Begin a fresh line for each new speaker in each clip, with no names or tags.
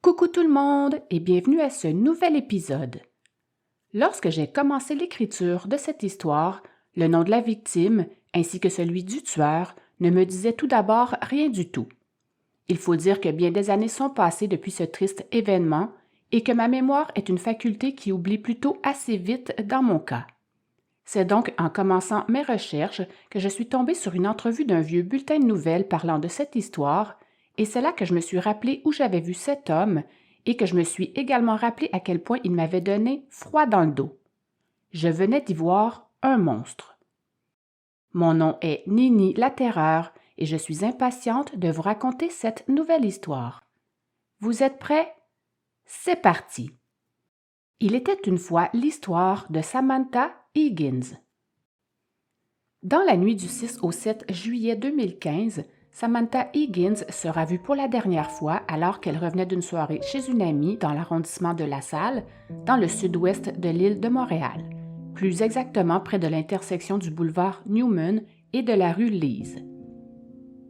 Coucou tout le monde et bienvenue à ce nouvel épisode. Lorsque j'ai commencé l'écriture de cette histoire, le nom de la victime ainsi que celui du tueur ne me disaient tout d'abord rien du tout. Il faut dire que bien des années sont passées depuis ce triste événement et que ma mémoire est une faculté qui oublie plutôt assez vite dans mon cas. C'est donc en commençant mes recherches que je suis tombée sur une entrevue d'un vieux bulletin de nouvelles parlant de cette histoire, et c'est là que je me suis rappelé où j'avais vu cet homme et que je me suis également rappelé à quel point il m'avait donné froid dans le dos. Je venais d'y voir un monstre. Mon nom est Nini la Terreur et je suis impatiente de vous raconter cette nouvelle histoire. Vous êtes prêts? C'est parti! Il était une fois l'histoire de Samantha Higgins. Dans la nuit du 6 au 7 juillet 2015, Samantha Higgins sera vue pour la dernière fois alors qu'elle revenait d'une soirée chez une amie dans l'arrondissement de La Salle, dans le sud-ouest de l'île de Montréal, plus exactement près de l'intersection du boulevard Newman et de la rue Lise.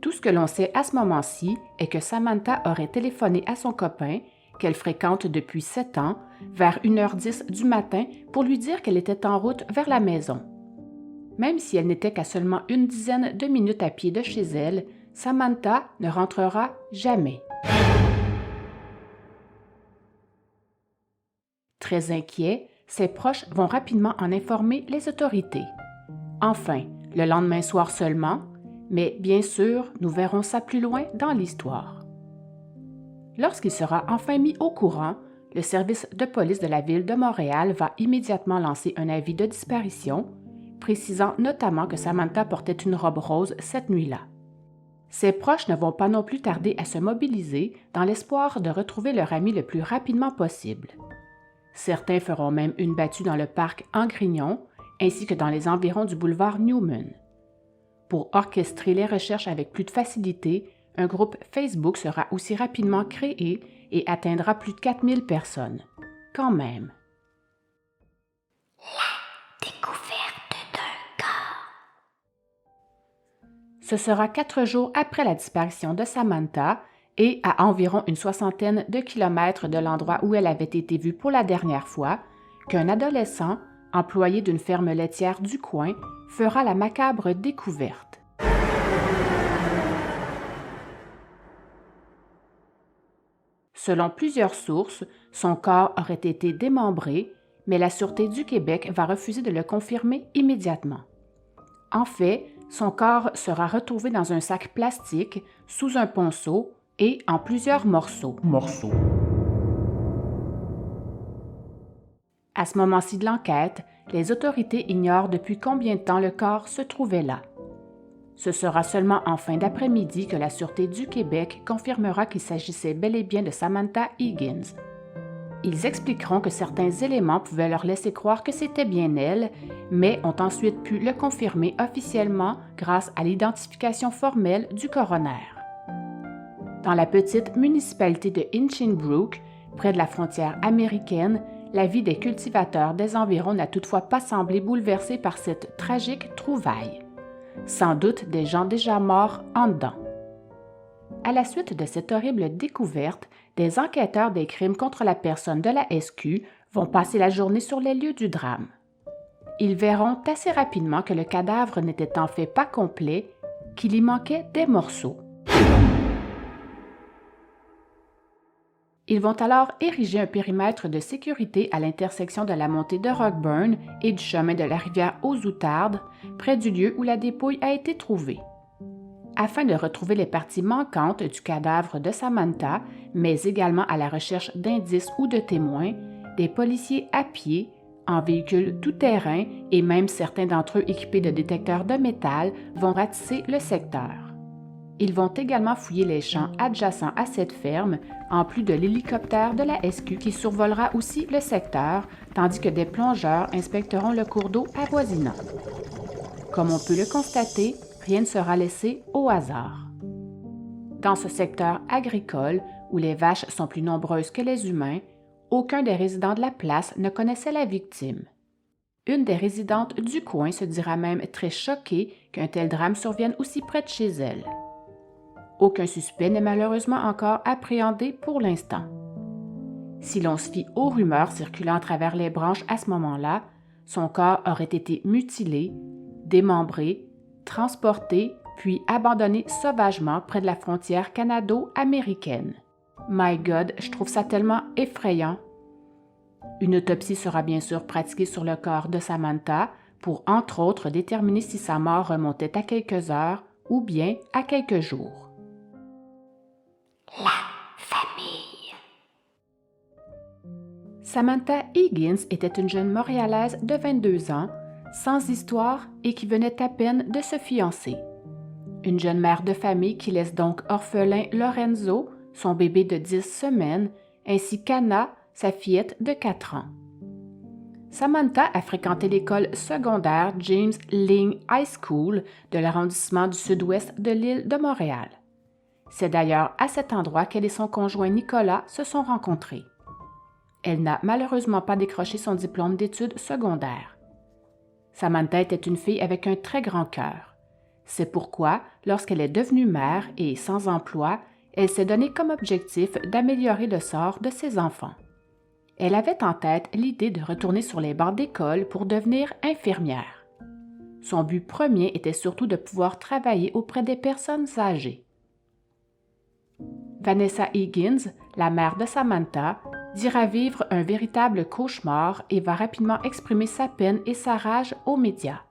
Tout ce que l'on sait à ce moment-ci est que Samantha aurait téléphoné à son copain, qu'elle fréquente depuis 7 ans, vers 1h10 du matin pour lui dire qu'elle était en route vers la maison. Même si elle n'était qu'à seulement une dizaine de minutes à pied de chez elle, Samantha ne rentrera jamais. Très inquiets, ses proches vont rapidement en informer les autorités. Enfin, le lendemain soir seulement, mais bien sûr, nous verrons ça plus loin dans l'histoire. Lorsqu'il sera enfin mis au courant, le service de police de la ville de Montréal va immédiatement lancer un avis de disparition, précisant notamment que Samantha portait une robe rose cette nuit-là. Ses proches ne vont pas non plus tarder à se mobiliser dans l'espoir de retrouver leur amie le plus rapidement possible. Certains feront même une battue dans le parc Angrignon, ainsi que dans les environs du boulevard Newman. Pour orchestrer les recherches avec plus de facilité, un groupe Facebook sera aussi rapidement créé et atteindra plus de 4000 personnes. Quand même.
La découverte d'un corps.
Ce sera 4 jours après la disparition de Samantha et à environ une soixantaine de kilomètres de l'endroit où elle avait été vue pour la dernière fois qu'un adolescent, employé d'une ferme laitière du coin, fera la macabre découverte. Selon plusieurs sources, son corps aurait été démembré, mais la Sûreté du Québec va refuser de le confirmer immédiatement. En fait, son corps sera retrouvé dans un sac plastique, sous un ponceau et en plusieurs morceaux. À ce moment-ci de l'enquête, les autorités ignorent depuis combien de temps le corps se trouvait là. Ce sera seulement en fin d'après-midi que la Sûreté du Québec confirmera qu'il s'agissait bel et bien de Samantha Higgins. Ils expliqueront que certains éléments pouvaient leur laisser croire que c'était bien elle, mais ont ensuite pu le confirmer officiellement grâce à l'identification formelle du coroner. Dans la petite municipalité de Hinchinbrook, près de la frontière américaine, la vie des cultivateurs des environs n'a toutefois pas semblé bouleversée par cette tragique trouvaille. Sans doute des gens déjà morts en dedans. À la suite de cette horrible découverte, des enquêteurs des crimes contre la personne de la SQ vont passer la journée sur les lieux du drame. Ils verront assez rapidement que le cadavre n'était en fait pas complet, qu'il y manquait des morceaux. Ils vont alors ériger un périmètre de sécurité à l'intersection de la montée de Rockburn et du chemin de la rivière aux Outardes, près du lieu où la dépouille a été trouvée. Afin de retrouver les parties manquantes du cadavre de Samantha, mais également à la recherche d'indices ou de témoins, des policiers à pied, en véhicule tout-terrain et même certains d'entre eux équipés de détecteurs de métal vont ratisser le secteur. Ils vont également fouiller les champs adjacents à cette ferme, en plus de l'hélicoptère de la SQ qui survolera aussi le secteur, tandis que des plongeurs inspecteront le cours d'eau avoisinant. Comme on peut le constater, rien ne sera laissé au hasard. Dans ce secteur agricole, où les vaches sont plus nombreuses que les humains, aucun des résidents de la place ne connaissait la victime. Une des résidentes du coin se dira même très choquée qu'un tel drame survienne aussi près de chez elle. Aucun suspect n'est malheureusement encore appréhendé pour l'instant. Si l'on se fie aux rumeurs circulant à travers les branches à ce moment-là, son corps aurait été mutilé, démembré, transporté, puis abandonné sauvagement près de la frontière canado-américaine. My God, je trouve ça tellement effrayant. Une autopsie sera bien sûr pratiquée sur le corps de Samantha pour, entre autres, déterminer si sa mort remontait à quelques heures ou bien à quelques jours.
La famille.
Samantha Higgins était une jeune Montréalaise de 22 ans, sans histoire et qui venait à peine de se fiancer. Une jeune mère de famille qui laisse donc orphelin Lorenzo, son bébé de 10 semaines, ainsi qu'Anna, sa fillette de 4 ans. Samantha a fréquenté l'école secondaire James Ling High School de l'arrondissement du sud-ouest de l'île de Montréal. C'est d'ailleurs à cet endroit qu'elle et son conjoint Nicolas se sont rencontrés. Elle n'a malheureusement pas décroché son diplôme d'études secondaires. Samantha était une fille avec un très grand cœur. C'est pourquoi, lorsqu'elle est devenue mère et sans emploi, elle s'est donnée comme objectif d'améliorer le sort de ses enfants. Elle avait en tête l'idée de retourner sur les bancs d'école pour devenir infirmière. Son but premier était surtout de pouvoir travailler auprès des personnes âgées. Vanessa Higgins, la mère de Samantha, dira vivre un véritable cauchemar et va rapidement exprimer sa peine et sa rage aux médias.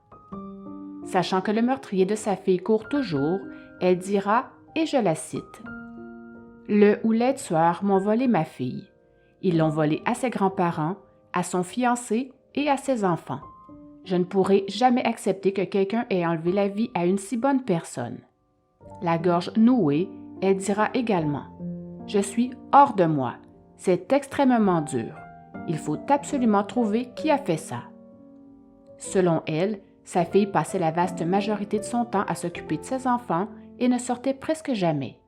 Sachant que le meurtrier de sa fille court toujours, elle dira, et je la cite, « Le ou les tueurs m'ont volé ma fille. Ils l'ont volée à ses grands-parents, à son fiancé et à ses enfants. Je ne pourrai jamais accepter que quelqu'un ait enlevé la vie à une si bonne personne. » La gorge nouée, elle dira également, « Je suis hors de moi. C'est extrêmement dur. Il faut absolument trouver qui a fait ça. » Selon elle, sa fille passait la vaste majorité de son temps à s'occuper de ses enfants et ne sortait presque jamais.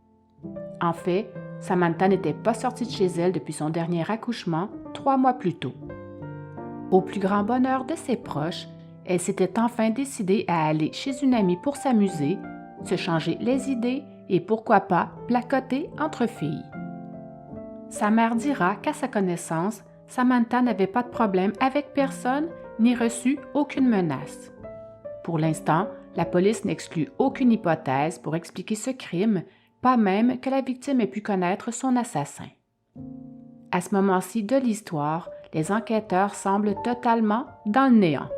En fait, Samantha n'était pas sortie de chez elle depuis son dernier accouchement, 3 mois plus tôt. Au plus grand bonheur de ses proches, elle s'était enfin décidée à aller chez une amie pour s'amuser, se changer les idées et pourquoi pas placoter entre filles. Sa mère dira qu'à sa connaissance, Samantha n'avait pas de problème avec personne ni reçu aucune menace. Pour l'instant, la police n'exclut aucune hypothèse pour expliquer ce crime, pas même que la victime ait pu connaître son assassin. À ce moment-ci de l'histoire, les enquêteurs semblent totalement dans le néant.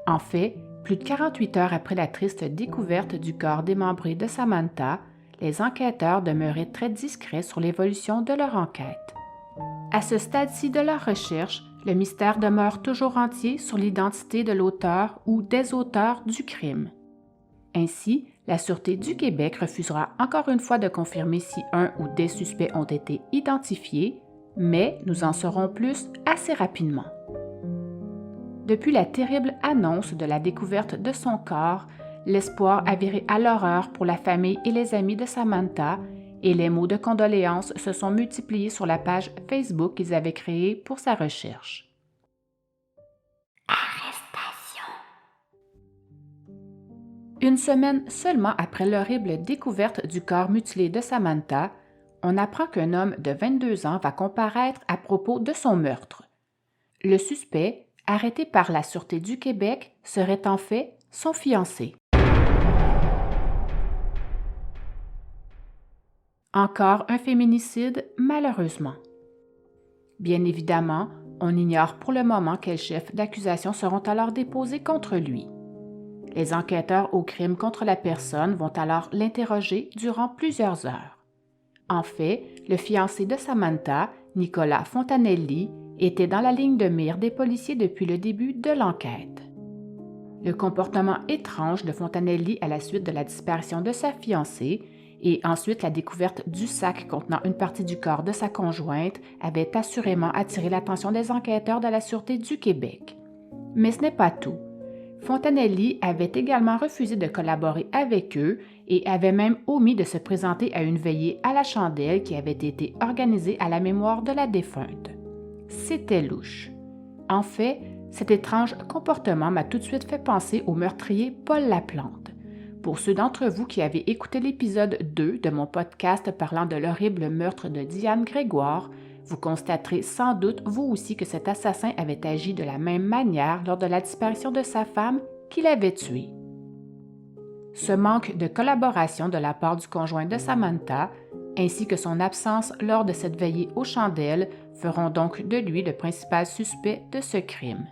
En fait, plus de 48 heures après la triste découverte du corps démembré de Samantha, les enquêteurs demeuraient très discrets sur l'évolution de leur enquête. À ce stade-ci de leur recherche, le mystère demeure toujours entier sur l'identité de l'auteur ou des auteurs du crime. Ainsi, la Sûreté du Québec refusera encore une fois de confirmer si un ou des suspects ont été identifiés, mais nous en saurons plus assez rapidement. Depuis la terrible annonce de la découverte de son corps, l'espoir a viré à l'horreur pour la famille et les amis de Samantha, et les mots de condoléances se sont multipliés sur la page Facebook qu'ils avaient créée pour sa recherche.
Arrestation.
Une semaine seulement après l'horrible découverte du corps mutilé de Samantha, on apprend qu'un homme de 22 ans va comparaître à propos de son meurtre. Le suspect, arrêté par la Sûreté du Québec, serait en fait son fiancé. Encore un féminicide, malheureusement. Bien évidemment, on ignore pour le moment quels chefs d'accusation seront alors déposés contre lui. Les enquêteurs au crime contre la personne vont alors l'interroger durant plusieurs heures. En fait, le fiancé de Samantha, Nicolas Fontanelli, était dans la ligne de mire des policiers depuis le début de l'enquête. Le comportement étrange de Fontanelli à la suite de la disparition de sa fiancée et ensuite la découverte du sac contenant une partie du corps de sa conjointe avait assurément attiré l'attention des enquêteurs de la Sûreté du Québec. Mais ce n'est pas tout. Fontanelli avait également refusé de collaborer avec eux et avait même omis de se présenter à une veillée à la chandelle qui avait été organisée à la mémoire de la défunte. C'était louche. En fait, cet étrange comportement m'a tout de suite fait penser au meurtrier Paul Laplante. Pour ceux d'entre vous qui avaient écouté l'épisode 2 de mon podcast parlant de l'horrible meurtre de Diane Grégoire, Vous constaterez sans doute vous aussi que cet assassin avait agi de la même manière lors de la disparition de sa femme qu'il avait tuée. Ce manque de collaboration de la part du conjoint de Samantha, ainsi que son absence lors de cette veillée aux chandelles, feront donc de lui le principal suspect de ce crime.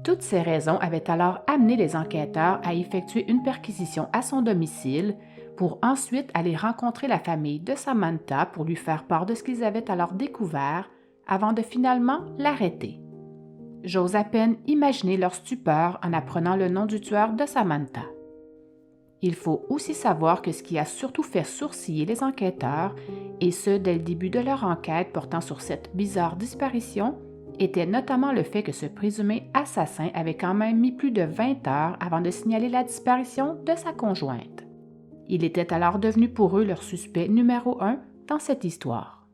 Toutes ces raisons avaient alors amené les enquêteurs à effectuer une perquisition à son domicile pour ensuite aller rencontrer la famille de Samantha pour lui faire part de ce qu'ils avaient alors découvert avant de finalement l'arrêter. J'ose à peine imaginer leur stupeur en apprenant le nom du tueur de Samantha. Il faut aussi savoir que ce qui a surtout fait sourciller les enquêteurs, et ce dès le début de leur enquête portant sur cette bizarre disparition, était notamment le fait que ce présumé assassin avait quand même mis plus de 20 heures avant de signaler la disparition de sa conjointe. Il était alors devenu pour eux leur suspect numéro 1 dans cette histoire.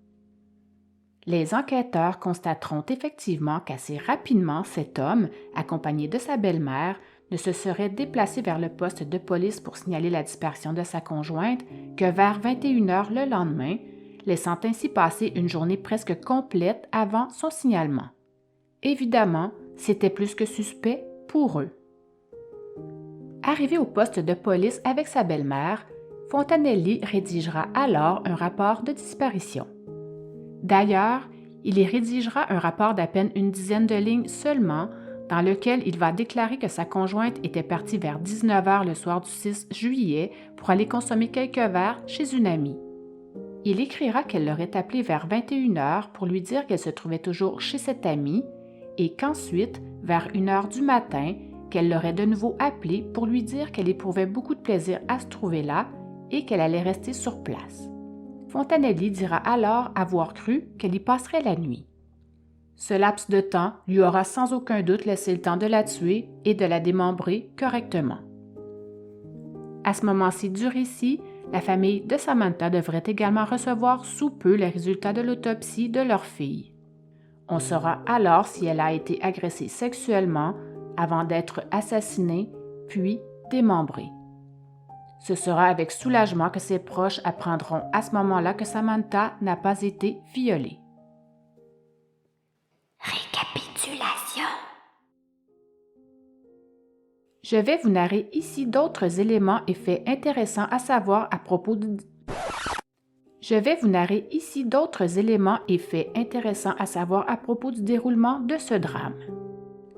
Les enquêteurs constateront effectivement qu'assez rapidement cet homme, accompagné de sa belle-mère, ne se serait déplacé vers le poste de police pour signaler la disparition de sa conjointe que vers 21 heures le lendemain, laissant ainsi passer une journée presque complète avant son signalement. Évidemment, c'était plus que suspect pour eux. Arrivé au poste de police avec sa belle-mère, Fontanelli rédigera alors un rapport de disparition. D'ailleurs, il y rédigera un rapport d'à peine une dizaine de lignes seulement, dans lequel il va déclarer que sa conjointe était partie vers 19 heures le soir du 6 juillet pour aller consommer quelques verres chez une amie. Il écrira qu'elle l'aurait appelé vers 21 heures pour lui dire qu'elle se trouvait toujours chez cette amie et qu'ensuite, vers 1 heure du matin, qu'elle l'aurait de nouveau appelé pour lui dire qu'elle éprouvait beaucoup de plaisir à se trouver là et qu'elle allait rester sur place. Fontanelli dira alors avoir cru qu'elle y passerait la nuit. Ce laps de temps lui aura sans aucun doute laissé le temps de la tuer et de la démembrer correctement. À ce moment-ci du récit, la famille de Samantha devrait également recevoir sous peu les résultats de l'autopsie de leur fille. On saura alors si elle a été agressée sexuellement avant d'être assassinée, puis démembrée. Ce sera avec soulagement que ses proches apprendront à ce moment-là que Samantha n'a pas été violée.
Récapitulation.
Je vais vous narrer ici d'autres éléments et faits intéressants à savoir à propos du déroulement de ce drame.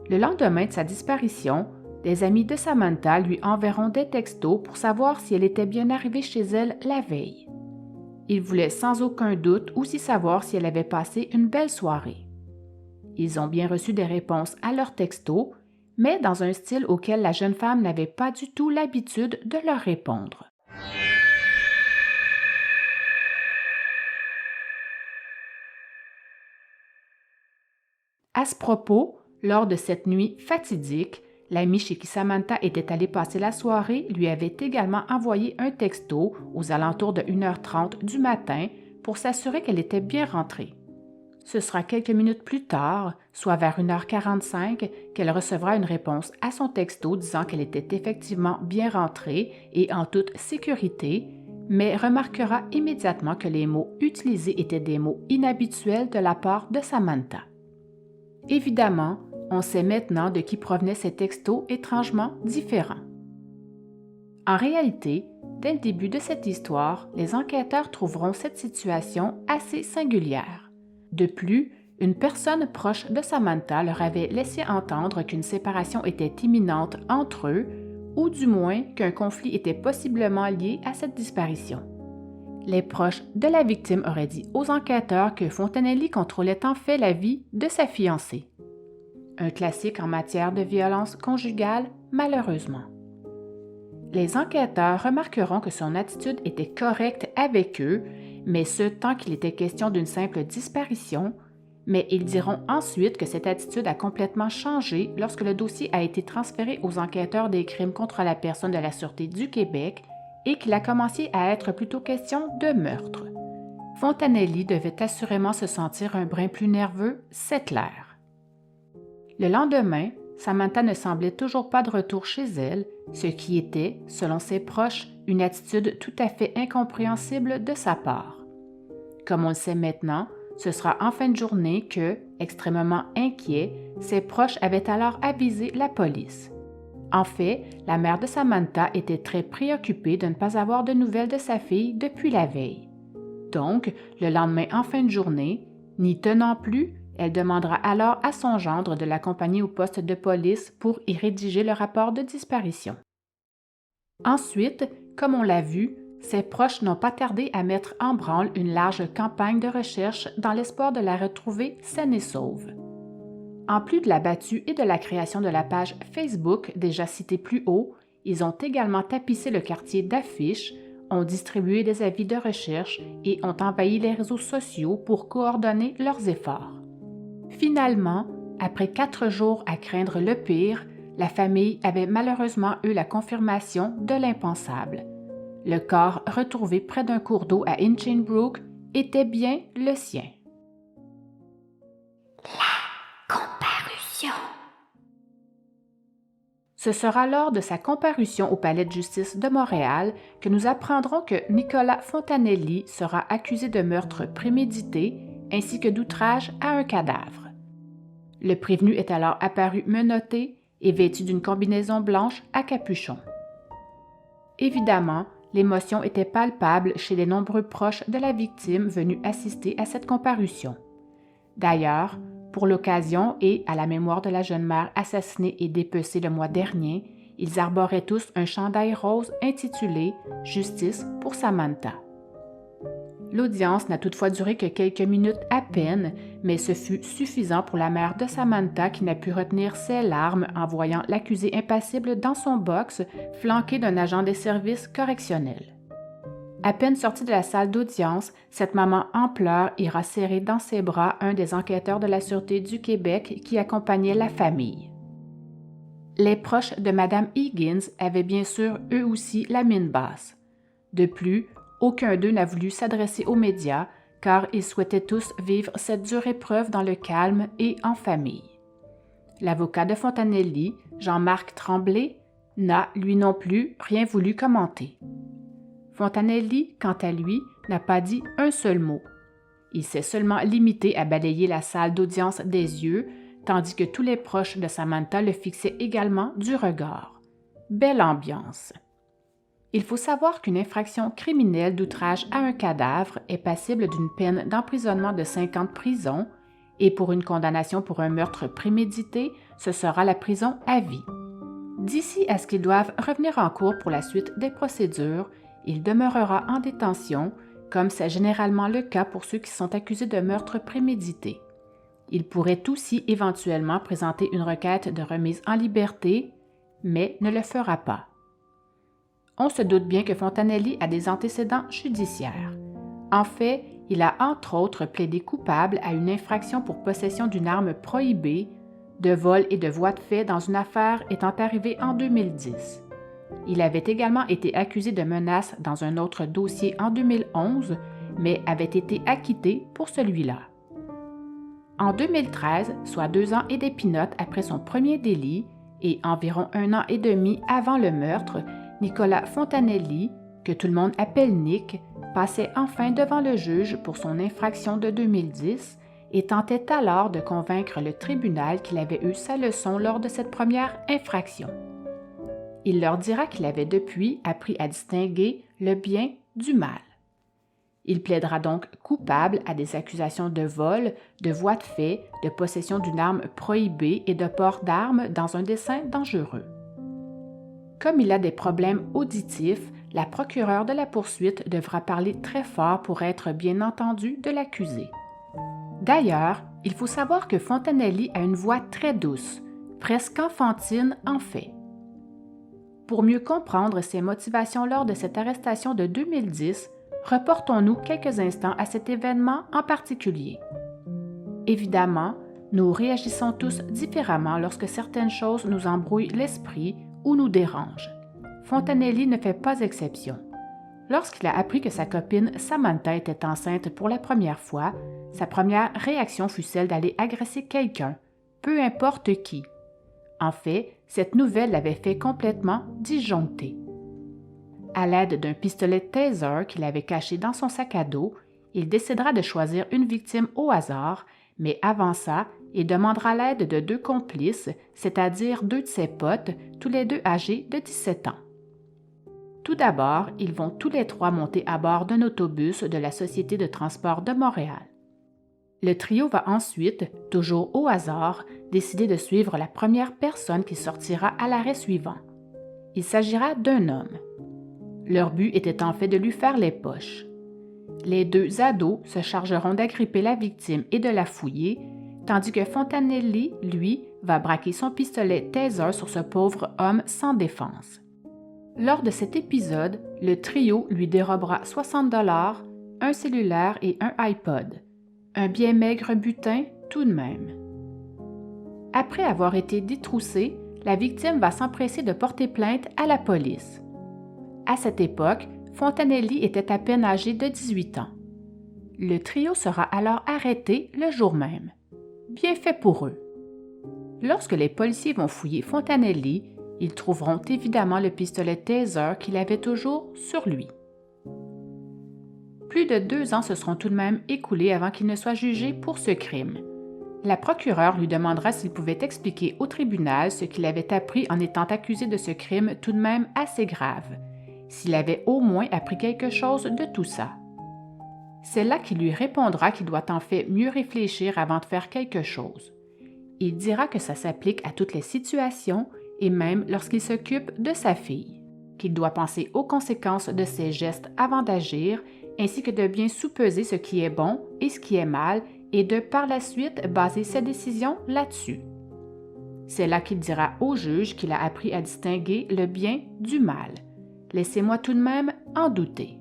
Le lendemain de sa disparition, des amis de Samantha lui enverront des textos pour savoir si elle était bien arrivée chez elle la veille. Ils voulaient sans aucun doute aussi savoir si elle avait passé une belle soirée. Ils ont bien reçu des réponses à leurs textos, mais dans un style auquel la jeune femme n'avait pas du tout l'habitude de leur répondre. À ce propos, lors de cette nuit fatidique, l'ami chez qui Samantha était allée passer la soirée lui avait également envoyé un texto aux alentours de 1h30 du matin pour s'assurer qu'elle était bien rentrée. Ce sera quelques minutes plus tard, soit vers 1h45, qu'elle recevra une réponse à son texto disant qu'elle était effectivement bien rentrée et en toute sécurité, mais remarquera immédiatement que les mots utilisés étaient des mots inhabituels de la part de Samantha. Évidemment, on sait maintenant de qui provenaient ces textos étrangement différents. En réalité, dès le début de cette histoire, les enquêteurs trouveront cette situation assez singulière. De plus, une personne proche de Samantha leur avait laissé entendre qu'une séparation était imminente entre eux, ou du moins qu'un conflit était possiblement lié à cette disparition. Les proches de la victime auraient dit aux enquêteurs que Fontanelli contrôlait en fait la vie de sa fiancée. Un classique en matière de violence conjugale, malheureusement. Les enquêteurs remarqueront que son attitude était correcte avec eux, mais ce tant qu'il était question d'une simple disparition, mais ils diront ensuite que cette attitude a complètement changé lorsque le dossier a été transféré aux enquêteurs des crimes contre la personne de la Sûreté du Québec et qu'il a commencé à être plutôt question de meurtre. Fontanelli devait assurément se sentir un brin plus nerveux, c'est clair. Le lendemain, Samantha ne semblait toujours pas de retour chez elle, ce qui était, selon ses proches, une attitude tout à fait incompréhensible de sa part. Comme on le sait maintenant, Ce sera en fin de journée que, extrêmement inquiets, ses proches avaient alors avisé la police. En fait, la mère de Samantha était très préoccupée de ne pas avoir de nouvelles de sa fille depuis la veille. Donc, le lendemain en fin de journée, n'y tenant plus, elle demandera alors à son gendre de l'accompagner au poste de police pour y rédiger le rapport de disparition. Ensuite, comme on l'a vu, ses proches n'ont pas tardé à mettre en branle une large campagne de recherche dans l'espoir de la retrouver saine et sauve. En plus de la battue et de la création de la page Facebook déjà citée plus haut, ils ont également tapissé le quartier d'affiches, ont distribué des avis de recherche et ont envahi les réseaux sociaux pour coordonner leurs efforts. Finalement, après 4 jours à craindre le pire, la famille avait malheureusement eu la confirmation de l'impensable. Le corps retrouvé près d'un cours d'eau à Hinchinbrook était bien le sien.
Comparution.
Ce sera lors de sa comparution au Palais de justice de Montréal que nous apprendrons que Nicolas Fontanelli sera accusé de meurtre prémédité ainsi que d'outrage à un cadavre. Le prévenu est alors apparu menotté et vêtu d'une combinaison blanche à capuchon. Évidemment, l'émotion était palpable chez les nombreux proches de la victime venus assister à cette comparution. D'ailleurs, pour l'occasion et à la mémoire de la jeune mère assassinée et dépecée le mois dernier, ils arboraient tous un chandail rose intitulé « Justice pour Samantha ». L'audience n'a toutefois duré que quelques minutes à peine, mais ce fut suffisant pour la mère de Samantha qui n'a pu retenir ses larmes en voyant l'accusé impassible dans son box, flanqué d'un agent des services correctionnels. À peine sortie de la salle d'audience, cette maman en pleurs ira serrer dans ses bras un des enquêteurs de la Sûreté du Québec qui accompagnait la famille. Les proches de Mme Higgins avaient bien sûr eux aussi la mine basse. De plus, aucun d'eux n'a voulu s'adresser aux médias car ils souhaitaient tous vivre cette dure épreuve dans le calme et en famille. L'avocat de Fontanelli, Jean-Marc Tremblay, n'a, lui non plus, rien voulu commenter. Fontanelli, quant à lui, n'a pas dit un seul mot. Il s'est seulement limité à balayer la salle d'audience des yeux, tandis que tous les proches de Samantha le fixaient également du regard. Belle ambiance. Il faut savoir qu'une infraction criminelle d'outrage à un cadavre est passible d'une peine d'emprisonnement de 5 ans de prison et pour une condamnation pour un meurtre prémédité, ce sera la prison à vie. D'ici à ce qu'ils doivent revenir en cours pour la suite des procédures, il demeurera en détention, comme c'est généralement le cas pour ceux qui sont accusés de meurtre prémédité. Il pourrait aussi éventuellement présenter une requête de remise en liberté, mais ne le fera pas. On se doute bien que Fontanelli a des antécédents judiciaires. En fait, il a entre autres plaidé coupable à une infraction pour possession d'une arme prohibée, de vol et de voies de fait dans une affaire étant arrivée en 2010. Il avait également été accusé de menaces dans un autre dossier en 2011, mais avait été acquitté pour celui-là. En 2013, soit 2 ans et des pinottes après son premier délit, et environ 1 an et demi avant le meurtre, Nicolas Fontanelli, que tout le monde appelle Nick, passait enfin devant le juge pour son infraction de 2010 et tentait alors de convaincre le tribunal qu'il avait eu sa leçon lors de cette première infraction. Il leur dira qu'il avait depuis appris à distinguer le bien du mal. Il plaidera donc coupable à des accusations de vol, de voies de fait, de possession d'une arme prohibée et de port d'armes dans un dessein dangereux. Comme il a des problèmes auditifs, la procureure de la poursuite devra parler très fort pour être bien entendue de l'accusé. D'ailleurs, il faut savoir que Fontanelli a une voix très douce, presque enfantine en fait. Pour mieux comprendre ses motivations lors de cette arrestation de 2010, reportons-nous quelques instants à cet événement en particulier. Évidemment, nous réagissons tous différemment lorsque certaines choses nous embrouillent l'esprit ou nous dérangent. Fontanelli ne fait pas exception. Lorsqu'il a appris que sa copine Samantha était enceinte pour la première fois, sa première réaction fut celle d'aller agresser quelqu'un, peu importe qui. En fait, cette nouvelle l'avait fait complètement disjoncter. À l'aide d'un pistolet taser qu'il avait caché dans son sac à dos, il décidera de choisir une victime au hasard, mais avant ça, il demandera l'aide de 2 complices, c'est-à-dire 2 de ses potes, tous les 2 âgés de 17 ans. Tout d'abord, ils vont tous les 3 monter à bord d'un autobus de la Société de transport de Montréal. Le trio va ensuite, toujours au hasard, décider de suivre la première personne qui sortira à l'arrêt suivant. Il s'agira d'un homme. Leur but était en fait de lui faire les poches. Les 2 ados se chargeront d'agripper la victime et de la fouiller, tandis que Fontanelli, lui, va braquer son pistolet taser sur ce pauvre homme sans défense. Lors de cet épisode, le trio lui dérobera 60 $, un cellulaire et un iPod. Un bien maigre butin tout de même. Après avoir été détroussé, la victime va s'empresser de porter plainte à la police. À cette époque, Fontanelli était à peine âgé de 18 ans. Le trio sera alors arrêté le jour même. Bien fait pour eux. Lorsque les policiers vont fouiller Fontanelli, ils trouveront évidemment le pistolet taser qu'il avait toujours sur lui. Plus de 2 ans se seront tout de même écoulés avant qu'il ne soit jugé pour ce crime. La procureure lui demandera s'il pouvait expliquer au tribunal ce qu'il avait appris en étant accusé de ce crime tout de même assez grave, s'il avait au moins appris quelque chose de tout ça. C'est là qu'il lui répondra qu'il doit en fait mieux réfléchir avant de faire quelque chose. Il dira que ça s'applique à toutes les situations et même lorsqu'il s'occupe de sa fille, qu'il doit penser aux conséquences de ses gestes avant d'agir, ainsi que de bien sous-peser ce qui est bon et ce qui est mal et de par la suite baser ses décisions là-dessus. C'est là qu'il dira au juge qu'il a appris à distinguer le bien du mal. Laissez-moi tout de même en douter.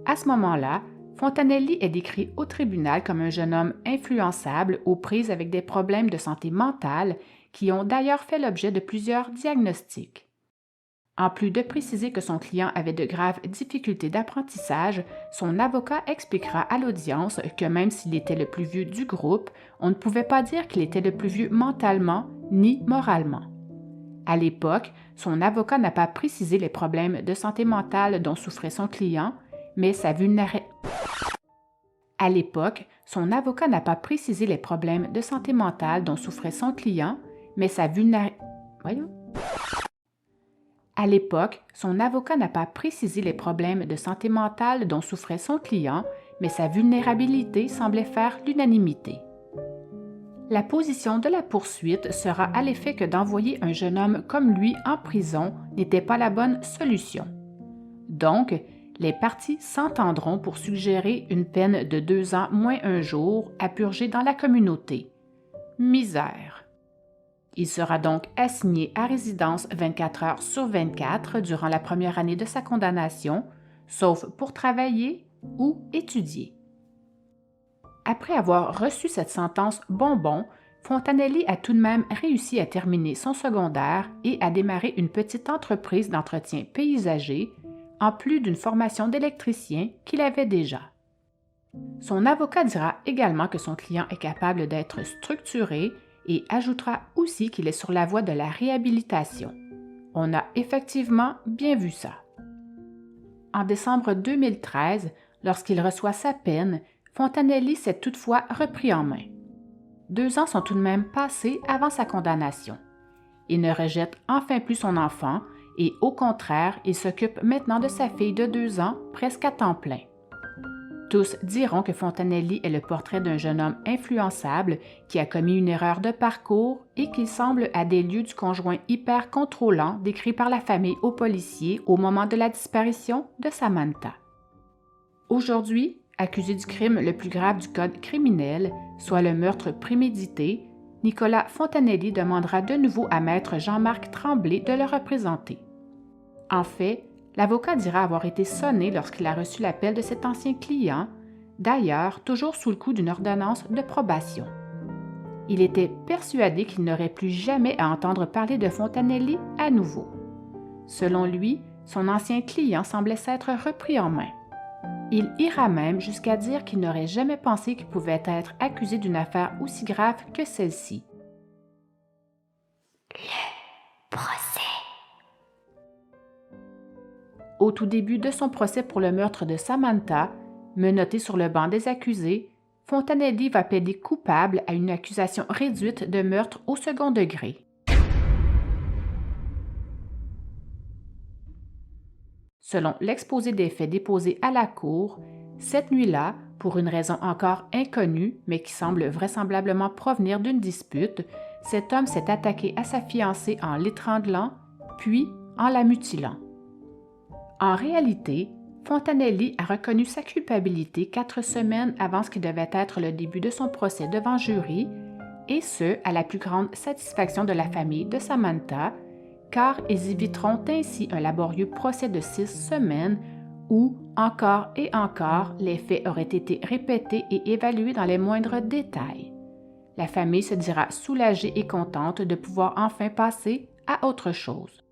À ce moment-là, Fontanelli est décrit au tribunal comme un jeune homme influençable aux prises avec des problèmes de santé mentale qui ont d'ailleurs fait l'objet de plusieurs diagnostics. En plus de préciser que son client avait de graves difficultés d'apprentissage, son avocat expliquera à l'audience que même s'il était le plus vieux du groupe, on ne pouvait pas dire qu'il était le plus vieux mentalement ni moralement. À l'époque, son avocat n'a pas précisé les problèmes de santé mentale dont souffrait son client, mais sa vulnérabilité. À l'époque, son avocat n'a pas précisé les problèmes de santé mentale dont souffrait son client, mais sa vulnérabilité. À l'époque, son avocat n'a pas précisé les problèmes de santé mentale dont souffrait son client, mais sa vulnérabilité semblait faire l'unanimité. La position de la poursuite sera à l'effet que d'envoyer un jeune homme comme lui en prison n'était pas la bonne solution. Donc, les parties s'entendront pour suggérer une peine de 2 ans moins 1 jour à purger dans la communauté. Misère. Il sera donc assigné à résidence 24 heures sur 24 durant la première année de sa condamnation, sauf pour travailler ou étudier. Après avoir reçu cette sentence bonbon, Fontanelli a tout de même réussi à terminer son secondaire et à démarrer une petite entreprise d'entretien paysager, en plus d'une formation d'électricien qu'il avait déjà. Son avocat dira également que son client est capable d'être structuré et ajoutera aussi qu'il est sur la voie de la réhabilitation. On a effectivement bien vu ça. En décembre 2013, lorsqu'il reçoit sa peine, Fontanelli s'est toutefois repris en main. 2 ans sont tout de même passés avant sa condamnation. Il ne rejette enfin plus son enfant et au contraire, il s'occupe maintenant de sa fille de 2 ans presque à temps plein. Tous diront que Fontanelli est le portrait d'un jeune homme influençable qui a commis une erreur de parcours et qui semble à des lieux du conjoint hyper contrôlant décrit par la famille aux policiers au moment de la disparition de Samantha. Aujourd'hui, accusé du crime le plus grave du code criminel, soit le meurtre prémédité, Nicolas Fontanelli demandera de nouveau à maître Jean-Marc Tremblay de le représenter. En fait, l'avocat dira avoir été sonné lorsqu'il a reçu l'appel de cet ancien client, d'ailleurs toujours sous le coup d'une ordonnance de probation. Il était persuadé qu'il n'aurait plus jamais à entendre parler de Fontanelli à nouveau. Selon lui, son ancien client semblait s'être repris en main. Il ira même jusqu'à dire qu'il n'aurait jamais pensé qu'il pouvait être accusé d'une affaire aussi grave que celle-ci.
Le procès.
Au tout début de son procès pour le meurtre de Samantha, Menotté sur le banc des accusés, Fontanelli va plaider coupable à une accusation réduite de meurtre au second degré. Selon l'exposé des faits déposé à la cour, cette nuit-là, pour une raison encore inconnue, mais qui semble vraisemblablement provenir d'une dispute, cet homme s'est attaqué à sa fiancée en l'étranglant, puis en la mutilant. En réalité, Fontanelli a reconnu sa culpabilité 4 semaines avant ce qui devait être le début de son procès devant jury, et ce, à la plus grande satisfaction de la famille de Samantha, car ils éviteront ainsi un laborieux procès de 6 semaines où, encore et encore, les faits auraient été répétés et évalués dans les moindres détails. La famille se dira soulagée et contente de pouvoir enfin passer à autre chose.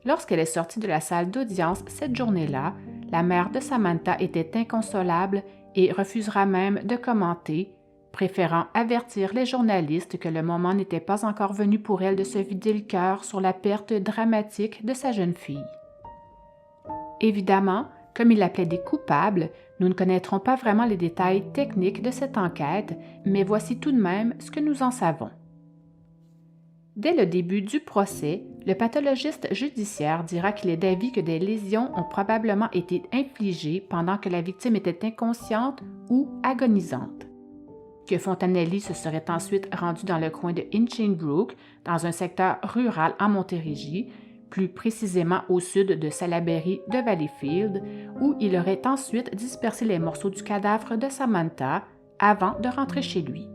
Lorsqu'elle est sortie de la salle d'audience cette journée-là, la mère de Samantha était inconsolable et refusera même de commenter, préférant avertir les journalistes que le moment n'était pas encore venu pour elle de se vider le cœur sur la perte dramatique de sa jeune fille. Évidemment, comme il la plaidait coupable, nous ne connaîtrons pas vraiment les détails techniques de cette enquête, mais voici tout de même ce que nous en savons. Dès le début du procès, le pathologiste judiciaire dira qu'il est d'avis que des lésions ont probablement été infligées pendant que la victime était inconsciente ou agonisante, que Fontanelli se serait ensuite rendu dans le coin de Hinchinbrook, dans un secteur rural en Montérégie, plus précisément au sud de Salaberry de Valleyfield, où il aurait ensuite dispersé les morceaux du cadavre de Samantha avant de rentrer chez lui.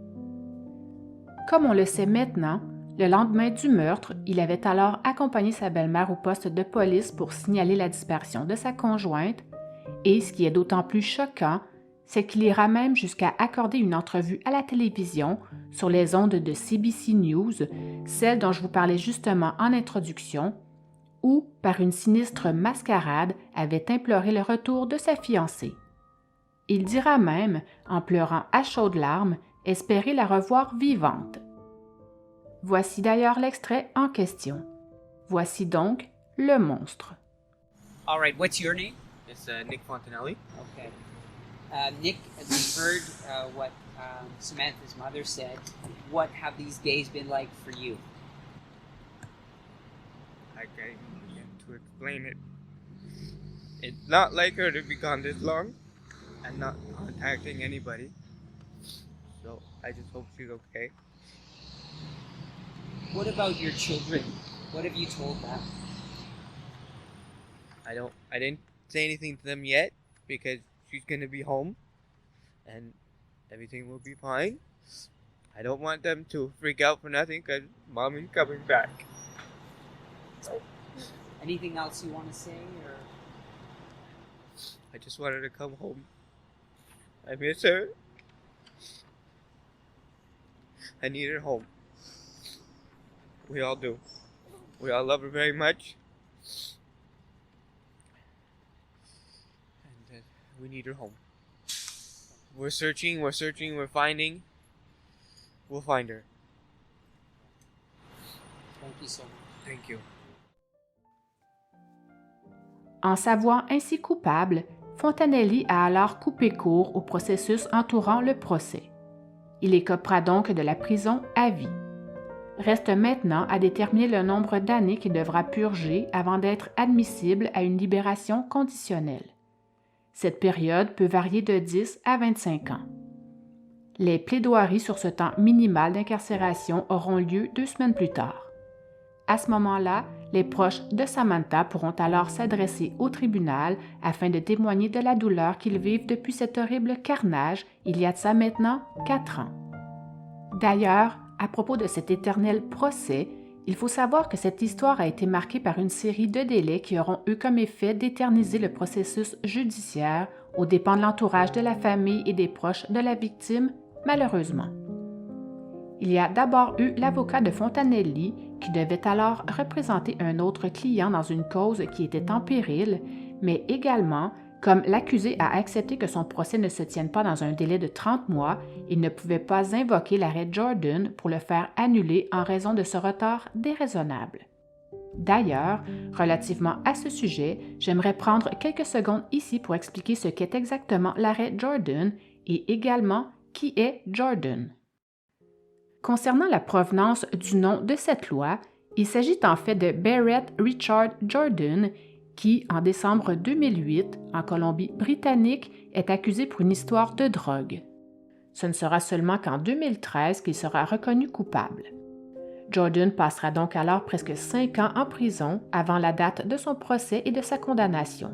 Comme on le sait maintenant, le lendemain du meurtre, il avait alors accompagné sa belle-mère au poste de police pour signaler la disparition de sa conjointe, et ce qui est d'autant plus choquant, c'est qu'il ira même jusqu'à accorder une entrevue à la télévision sur les ondes de CBC News, celle dont je vous parlais justement en introduction, où, par une sinistre mascarade, avait imploré le retour de sa fiancée. Il dira même, en pleurant à chaudes larmes, espérer la revoir vivante. Voici d'ailleurs l'extrait en question. Voici donc le monstre.
All right, what's your name?
It's Nick Fontanelli.
Okay. Nick, as we heard what Samantha's mother said, what have these days been like for you?
I can't begin to explain it. It's not like her to be gone this long and not contacting anybody. So I just hope she's okay.
What about your children? What have you told them?
I didn't say anything to them yet because she's gonna be home and everything will be fine. I don't want them to freak out for nothing because mommy's coming back.
Anything else you want to say, or?
I just want her to come home. I miss her. I need her home. We all do. We all love her very much. And we need her home. We're searching, we're finding. We'll find her.
Thank you so much.
Thank you.
En s'avouant ainsi coupable, Fontanelli a alors coupé court au processus entourant le procès. Il écopera donc de la prison à vie. Reste maintenant à déterminer le nombre d'années qu'il devra purger avant d'être admissible à une libération conditionnelle. Cette période peut varier de 10 à 25 ans. Les plaidoiries sur ce temps minimal d'incarcération auront lieu 2 semaines plus tard. À ce moment-là, les proches de Samantha pourront alors s'adresser au tribunal afin de témoigner de la douleur qu'ils vivent depuis cet horrible carnage il y a de ça maintenant 4 ans. D'ailleurs, à propos de cet éternel procès, il faut savoir que cette histoire a été marquée par une série de délais qui auront eu comme effet d'éterniser le processus judiciaire aux dépens de l'entourage de la famille et des proches de la victime, malheureusement. Il y a d'abord eu l'avocat de Fontanelli qui devait alors représenter un autre client dans une cause qui était en péril, mais également, comme l'accusé a accepté que son procès ne se tienne pas dans un délai de 30 mois, il ne pouvait pas invoquer l'arrêt Jordan pour le faire annuler en raison de ce retard déraisonnable. D'ailleurs, relativement à ce sujet, j'aimerais prendre quelques secondes ici pour expliquer ce qu'est exactement l'arrêt Jordan et également qui est Jordan. Concernant la provenance du nom de cette loi, il s'agit en fait de Barrett Richard Jordan qui, en décembre 2008, en Colombie-Britannique, est accusé pour une histoire de drogue. Ce ne sera seulement qu'en 2013 qu'il sera reconnu coupable. Jordan passera donc alors presque 5 ans en prison avant la date de son procès et de sa condamnation.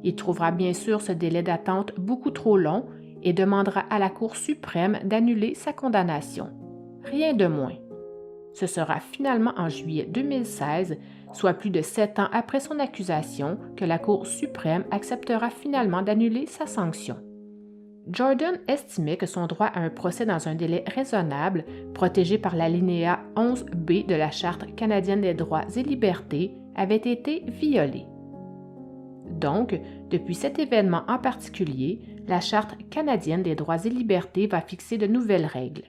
Il trouvera bien sûr ce délai d'attente beaucoup trop long et demandera à la Cour suprême d'annuler sa condamnation. Rien de moins. Ce sera finalement en juillet 2016, soit plus de 7 ans après son accusation, que la Cour suprême acceptera finalement d'annuler sa sanction. Jordan estimait que son droit à un procès dans un délai raisonnable, protégé par l'alinéa 11B de la Charte canadienne des droits et libertés, avait été violé. Donc, depuis cet événement en particulier, la Charte canadienne des droits et libertés va fixer de nouvelles règles.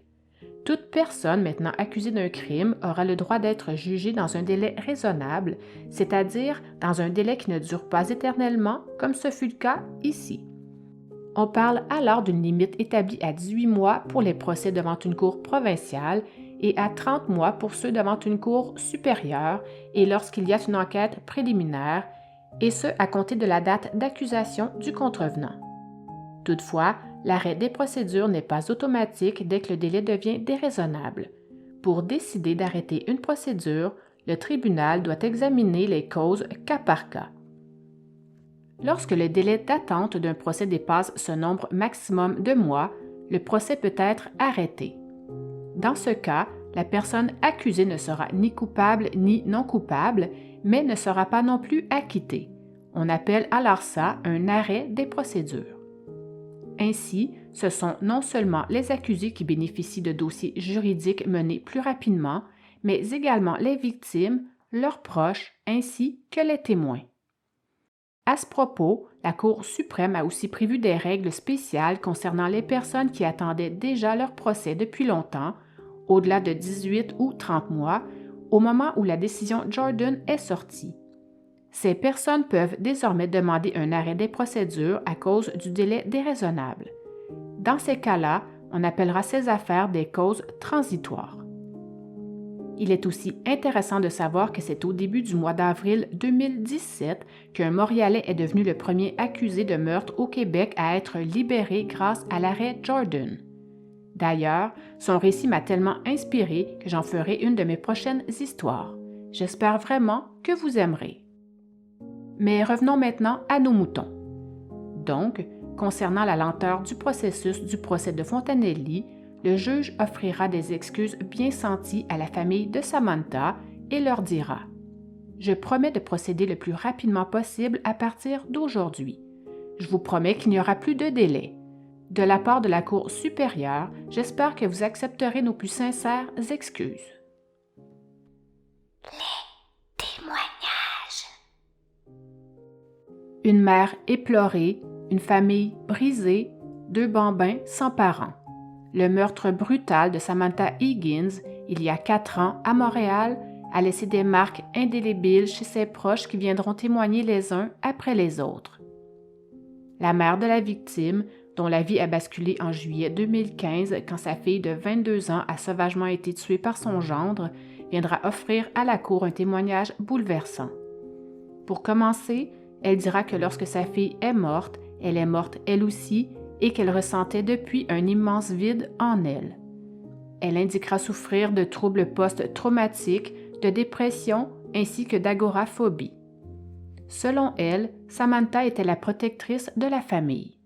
Toute personne maintenant accusée d'un crime aura le droit d'être jugée dans un délai raisonnable, c'est-à-dire dans un délai qui ne dure pas éternellement, comme ce fut le cas ici. On parle alors d'une limite établie à 18 mois pour les procès devant une cour provinciale et à 30 mois pour ceux devant une cour supérieure et lorsqu'il y a une enquête préliminaire, et ce à compter de la date d'accusation du contrevenant. Toutefois, l'arrêt des procédures n'est pas automatique dès que le délai devient déraisonnable. Pour décider d'arrêter une procédure, le tribunal doit examiner les causes cas par cas. Lorsque le délai d'attente d'un procès dépasse ce nombre maximum de mois, le procès peut être arrêté. Dans ce cas, la personne accusée ne sera ni coupable ni non coupable, mais ne sera pas non plus acquittée. On appelle alors ça un arrêt des procédures. Ainsi, ce sont non seulement les accusés qui bénéficient de dossiers juridiques menés plus rapidement, mais également les victimes, leurs proches, ainsi que les témoins. À ce propos, la Cour suprême a aussi prévu des règles spéciales concernant les personnes qui attendaient déjà leur procès depuis longtemps, au-delà de 18 ou 30 mois, au moment où la décision Jordan est sortie. Ces personnes peuvent désormais demander un arrêt des procédures à cause du délai déraisonnable. Dans ces cas-là, on appellera ces affaires des causes transitoires. Il est aussi intéressant de savoir que c'est au début du mois d'avril 2017 qu'un Montréalais est devenu le premier accusé de meurtre au Québec à être libéré grâce à l'arrêt Jordan. D'ailleurs, son récit m'a tellement inspiré que j'en ferai une de mes prochaines histoires. J'espère vraiment que vous aimerez. Mais revenons maintenant à nos moutons. Donc, concernant la lenteur du processus du procès de Fontanelli, le juge offrira des excuses bien senties à la famille de Samantha et leur dira « Je promets de procéder le plus rapidement possible à partir d'aujourd'hui. Je vous promets qu'il n'y aura plus de délai. De la part de la Cour supérieure, j'espère que vous accepterez nos plus sincères excuses. »
Témoignage.
Une mère éplorée, une famille brisée, 2 bambins sans parents. Le meurtre brutal de Samantha Higgins, il y a 4 ans, à Montréal, a laissé des marques indélébiles chez ses proches qui viendront témoigner les uns après les autres. La mère de la victime, dont la vie a basculé en juillet 2015 quand sa fille de 22 ans a sauvagement été tuée par son gendre, viendra offrir à la cour un témoignage bouleversant. Pour commencer, elle dira que lorsque sa fille est morte elle aussi, et qu'elle ressentait depuis un immense vide en elle. Elle indiquera souffrir de troubles post-traumatiques, de dépression ainsi que d'agoraphobie. Selon elle, Samantha était la protectrice de la famille.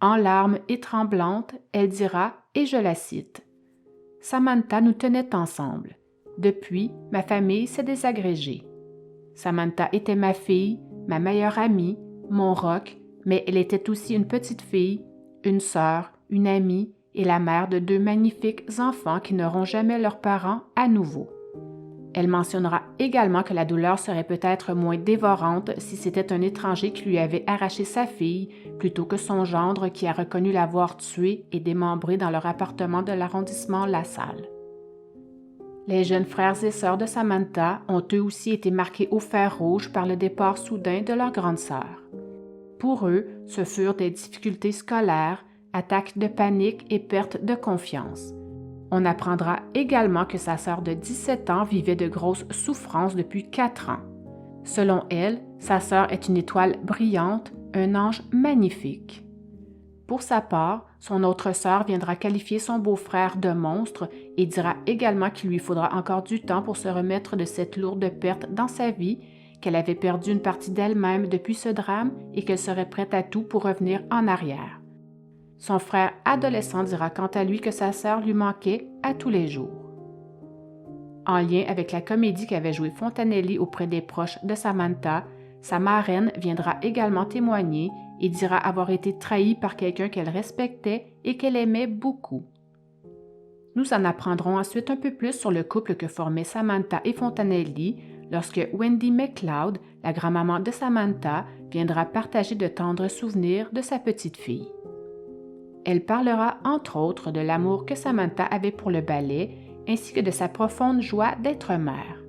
En larmes et tremblante, elle dira, et je la cite, « Samantha nous tenait ensemble. Depuis, ma famille s'est désagrégée. Samantha était ma fille, ma meilleure amie, mon roc, mais elle était aussi une petite fille, une sœur, une amie et la mère de 2 magnifiques enfants qui n'auront jamais leurs parents à nouveau. » Elle mentionnera également que la douleur serait peut-être moins dévorante si c'était un étranger qui lui avait arraché sa fille plutôt que son gendre qui a reconnu l'avoir tuée et démembrée dans leur appartement de l'arrondissement La Salle. Les jeunes frères et sœurs de Samantha ont eux aussi été marqués au fer rouge par le départ soudain de leur grande sœur. Pour eux, ce furent des difficultés scolaires, attaques de panique et perte de confiance. On apprendra également que sa sœur de 17 ans vivait de grosses souffrances depuis 4 ans. Selon elle, sa sœur est une étoile brillante, un ange magnifique. Pour sa part, son autre sœur viendra qualifier son beau-frère de monstre et dira également qu'il lui faudra encore du temps pour se remettre de cette lourde perte dans sa vie, qu'elle avait perdu une partie d'elle-même depuis ce drame et qu'elle serait prête à tout pour revenir en arrière. Son frère adolescent dira quant à lui que sa sœur lui manquait à tous les jours. En lien avec la comédie qu'avait jouée Fontanelli auprès des proches de Samantha, sa marraine viendra également témoigner et dira avoir été trahie par quelqu'un qu'elle respectait et qu'elle aimait beaucoup. Nous en apprendrons ensuite un peu plus sur le couple que formaient Samantha et Fontanelli lorsque Wendy McLeod, la grand-maman de Samantha, viendra partager de tendres souvenirs de sa petite fille. Elle parlera entre autres de l'amour que Samantha avait pour le ballet ainsi que de sa profonde joie d'être mère.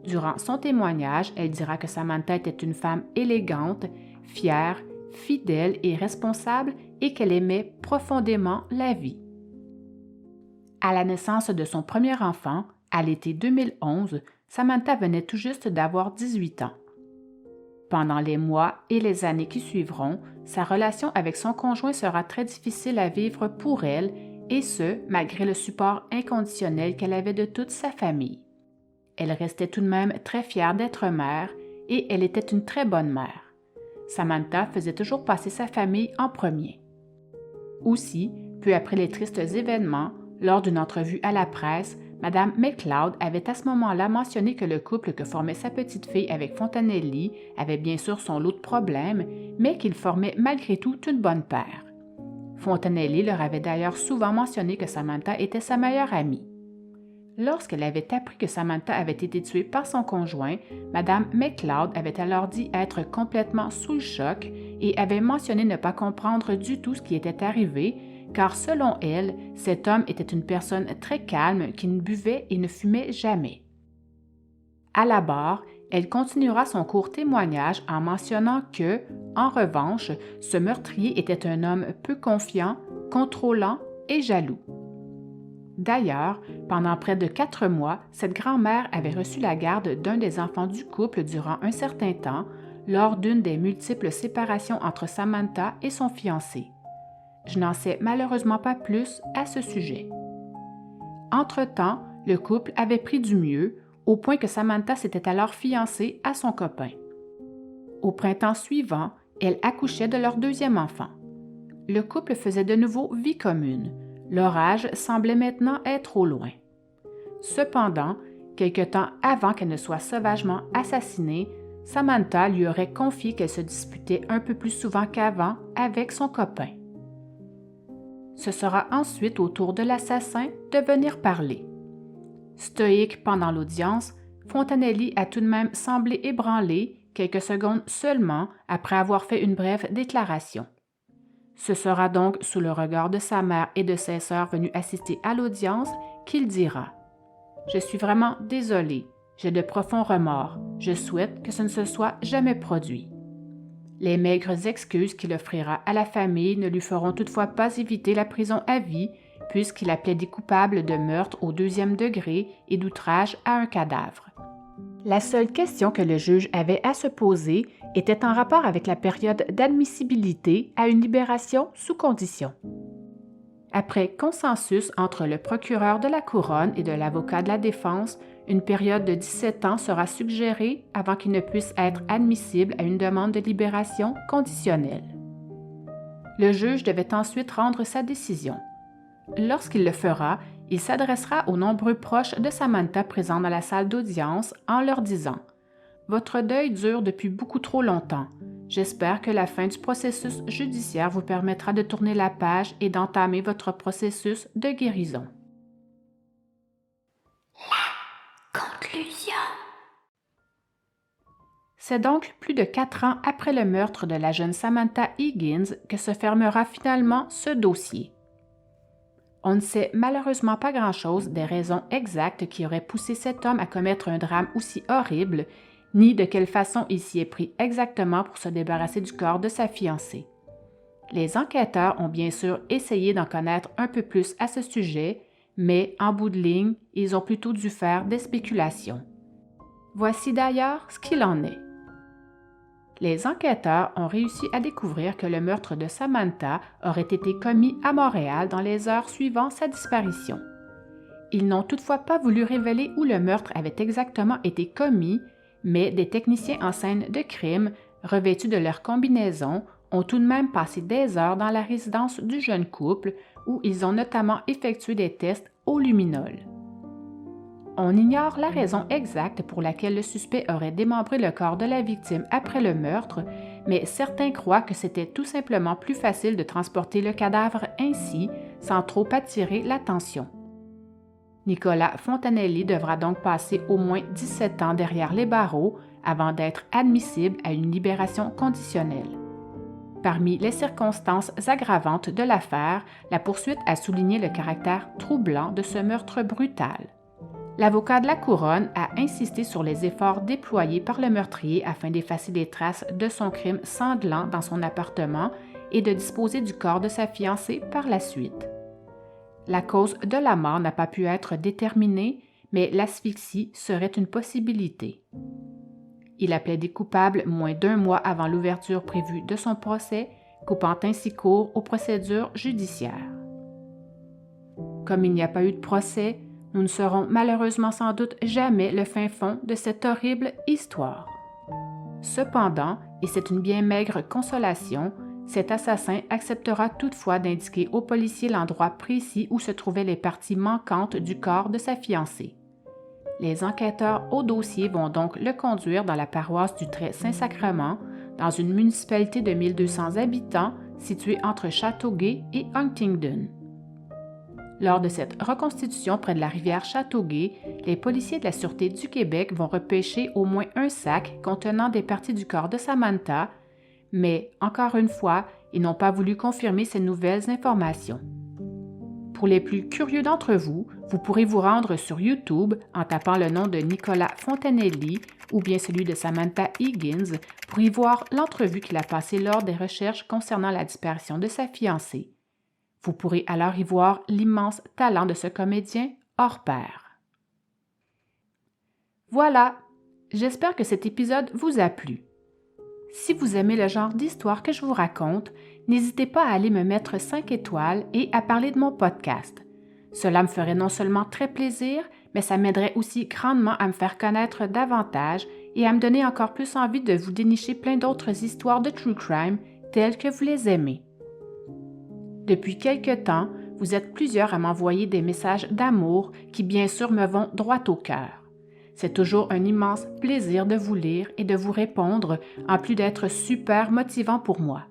Durant son témoignage, elle dira que Samantha était une femme élégante, fière, fidèle et responsable et qu'elle aimait profondément la vie. À la naissance de son premier enfant, à l'été 2011, Samantha venait tout juste d'avoir 18 ans. Pendant les mois et les années qui suivront, sa relation avec son conjoint sera très difficile à vivre pour elle, et ce, malgré le support inconditionnel qu'elle avait de toute sa famille. Elle restait tout de même très fière d'être mère, et elle était une très bonne mère. Samantha faisait toujours passer sa famille en premier. Aussi, peu après les tristes événements, lors d'une entrevue à la presse, Mme McLeod avait à ce moment-là mentionné que le couple que formait sa petite fille avec Fontanelli avait bien sûr son lot de problèmes, mais qu'il formait malgré tout une bonne paire. Fontanelli leur avait d'ailleurs souvent mentionné que Samantha était sa meilleure amie. Lorsqu'elle avait appris que Samantha avait été tuée par son conjoint, Mme McLeod avait alors dit être complètement sous le choc et avait mentionné ne pas comprendre du tout ce qui était arrivé, car selon elle, cet homme était une personne très calme qui ne buvait et ne fumait jamais. À la barre, elle continuera son court témoignage en mentionnant que, en revanche, ce meurtrier était un homme peu confiant, contrôlant et jaloux. D'ailleurs, pendant près de 4 mois, cette grand-mère avait reçu la garde d'un des enfants du couple durant un certain temps, lors d'une des multiples séparations entre Samantha et son fiancé. Je n'en sais malheureusement pas plus à ce sujet. Entre-temps, le couple avait pris du mieux, au point que Samantha s'était alors fiancée à son copain. Au printemps suivant, elle accouchait de leur deuxième enfant. Le couple faisait de nouveau vie commune. L'orage semblait maintenant être au loin. Cependant, quelque temps avant qu'elle ne soit sauvagement assassinée, Samantha lui aurait confié qu'elle se disputait un peu plus souvent qu'avant avec son copain. Ce sera ensuite au tour de l'assassin de venir parler. Stoïque pendant l'audience, Fontanelli a tout de même semblé ébranlé quelques secondes seulement après avoir fait une brève déclaration. Ce sera donc sous le regard de sa mère et de ses sœurs venues assister à l'audience qu'il dira « Je suis vraiment désolé, j'ai de profonds remords, je souhaite que ce ne se soit jamais produit. » Les maigres excuses qu'il offrira à la famille ne lui feront toutefois pas éviter la prison à vie, puisqu'il a plaidé coupable de meurtre au 2e degré et d'outrage à un cadavre. La seule question que le juge avait à se poser était en rapport avec la période d'admissibilité à une libération sous condition. Après consensus entre le procureur de la Couronne et de l'avocat de la défense, une période de 17 ans sera suggérée avant qu'il ne puisse être admissible à une demande de libération conditionnelle. Le juge devait ensuite rendre sa décision. Lorsqu'il le fera, il s'adressera aux nombreux proches de Samantha présents dans la salle d'audience en leur disant « Votre deuil dure depuis beaucoup trop longtemps. J'espère que la fin du processus judiciaire vous permettra de tourner la page et d'entamer votre processus de guérison. »
Conclusion.
C'est donc plus de 4 ans après le meurtre de la jeune Samantha Higgins que se fermera finalement ce dossier. On ne sait malheureusement pas grand-chose des raisons exactes qui auraient poussé cet homme à commettre un drame aussi horrible, ni de quelle façon il s'y est pris exactement pour se débarrasser du corps de sa fiancée. Les enquêteurs ont bien sûr essayé d'en connaître un peu plus à ce sujet, mais en bout de ligne, ils ont plutôt dû faire des spéculations. Voici d'ailleurs ce qu'il en est. Les enquêteurs ont réussi à découvrir que le meurtre de Samantha aurait été commis à Montréal dans les heures suivant sa disparition. Ils n'ont toutefois pas voulu révéler où le meurtre avait exactement été commis, mais des techniciens en scène de crime, revêtus de leur combinaison, ont tout de même passé des heures dans la résidence du jeune couple où ils ont notamment effectué des tests au luminol. On ignore la raison exacte pour laquelle le suspect aurait démembré le corps de la victime après le meurtre, mais certains croient que c'était tout simplement plus facile de transporter le cadavre ainsi, sans trop attirer l'attention. Nicolas Fontanelli devra donc passer au moins 17 ans derrière les barreaux avant d'être admissible à une libération conditionnelle. Parmi les circonstances aggravantes de l'affaire, la poursuite a souligné le caractère troublant de ce meurtre brutal. L'avocat de la Couronne a insisté sur les efforts déployés par le meurtrier afin d'effacer les traces de son crime sanglant dans son appartement et de disposer du corps de sa fiancée par la suite. La cause de la mort n'a pas pu être déterminée, mais l'asphyxie serait une possibilité. Il a plaidé coupable moins d'1 mois avant l'ouverture prévue de son procès, coupant ainsi court aux procédures judiciaires. Comme il n'y a pas eu de procès, nous ne saurons malheureusement sans doute jamais le fin fond de cette horrible histoire. Cependant, et c'est une bien maigre consolation, cet assassin acceptera toutefois d'indiquer aux policiers l'endroit précis où se trouvaient les parties manquantes du corps de sa fiancée. Les enquêteurs au dossier vont donc le conduire dans la paroisse du Très-Saint-Sacrement, dans une municipalité de 1200 habitants située entre Châteauguay et Huntingdon. Lors de cette reconstitution près de la rivière Châteauguay, les policiers de la Sûreté du Québec vont repêcher au moins un sac contenant des parties du corps de Samantha, mais, encore une fois, ils n'ont pas voulu confirmer ces nouvelles informations. Pour les plus curieux d'entre vous, vous pourrez vous rendre sur YouTube en tapant le nom de Nicolas Fontanelli ou bien celui de Samantha Higgins pour y voir l'entrevue qu'il a passée lors des recherches concernant la disparition de sa fiancée. Vous pourrez alors y voir l'immense talent de ce comédien hors pair. Voilà, j'espère que cet épisode vous a plu. Si vous aimez le genre d'histoire que je vous raconte, n'hésitez pas à aller me mettre 5 étoiles et à parler de mon podcast. Cela me ferait non seulement très plaisir, mais ça m'aiderait aussi grandement à me faire connaître davantage et à me donner encore plus envie de vous dénicher plein d'autres histoires de true crime telles que vous les aimez. Depuis quelque temps, vous êtes plusieurs à m'envoyer des messages d'amour qui bien sûr me vont droit au cœur. C'est toujours un immense plaisir de vous lire et de vous répondre, en plus d'être super motivant pour moi.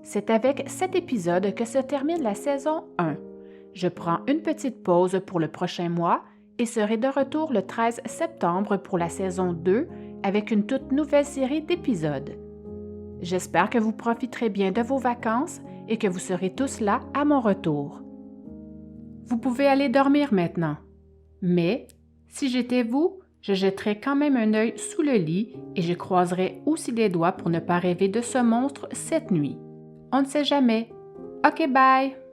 C'est avec cet épisode que se termine la saison 1. Je prends une petite pause pour le prochain mois et serai de retour le 13 septembre pour la saison 2 avec une toute nouvelle série d'épisodes. J'espère que vous profiterez bien de vos vacances et que vous serez tous là à mon retour. Vous pouvez aller dormir maintenant, mais si j'étais vous, je jetterais quand même un œil sous le lit et je croiserais aussi les doigts pour ne pas rêver de ce monstre cette nuit. On ne sait jamais. OK, bye!